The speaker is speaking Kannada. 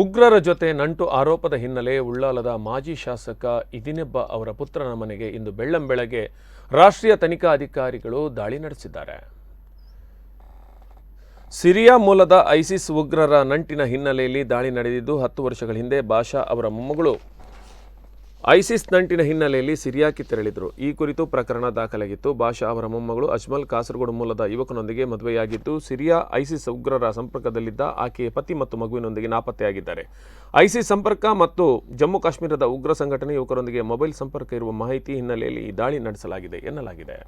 ಉಗ್ರರ ಜೊತೆ ನಂಟು ಆರೋಪದ ಹಿನ್ನೆಲೆ ಉಳ್ಳಾಲದ ಮಾಜಿ ಶಾಸಕ ಇದಿನೆಬ್ಬ ಅವರ ಪುತ್ರನ ಮನೆಗೆ ಇಂದು ಬೆಳ್ಳಂಬೆಳಗ್ಗೆ ರಾಷ್ಟ್ರೀಯ ತನಿಖಾ ಅಧಿಕಾರಿಗಳು ದಾಳಿ ನಡೆಸಿದ್ದಾರೆ. ಸಿರಿಯಾ ಮೂಲದ ಐಸಿಸ್ ಉಗ್ರರ ನಂಟಿನ ಹಿನ್ನೆಲೆಯಲ್ಲಿ ದಾಳಿ ನಡೆದಿದ್ದು 10 ವರ್ಷಗಳ ಹಿಂದೆ ಬಾಷಾ ಅವರ ಮೊಮ್ಮಗಳು ಐಸಿಸ್ ನಂಟಿನ ಹಿನ್ನೆಲೆಯಲ್ಲಿ ಸಿರಿಯಾಕ್ಕೆ ತೆರಳಿದರು. ಈ ಕುರಿತು ಪ್ರಕರಣ ದಾಖಲಾಗಿತ್ತು. ಬಾಷಾ ಅವರ ಮೊಮ್ಮಗಳು ಅಜ್ಮಲ್ ಕಾಸರಗೋಡು ಮೂಲದ ಯುವಕನೊಂದಿಗೆ ಮದುವೆಯಾಗಿದ್ದು ಸಿರಿಯಾ ಐಸಿಸ್ ಉಗ್ರರ ಸಂಪರ್ಕದಲ್ಲಿದ್ದ ಆಕೆಯ ಪತಿ ಮತ್ತು ಮಗುವಿನೊಂದಿಗೆ ನಾಪತ್ತೆಯಾಗಿದ್ದಾರೆ. ಐಸಿಸ್ ಸಂಪರ್ಕ ಮತ್ತು ಜಮ್ಮು ಕಾಶ್ಮೀರದ ಉಗ್ರ ಸಂಘಟನೆ ಯುವಕರೊಂದಿಗೆ ಮೊಬೈಲ್ ಸಂಪರ್ಕ ಇರುವ ಮಾಹಿತಿ ಹಿನ್ನೆಲೆಯಲ್ಲಿ ಈ ದಾಳಿ ನಡೆಸಲಾಗಿದೆ ಎನ್ನಲಾಗಿದೆ.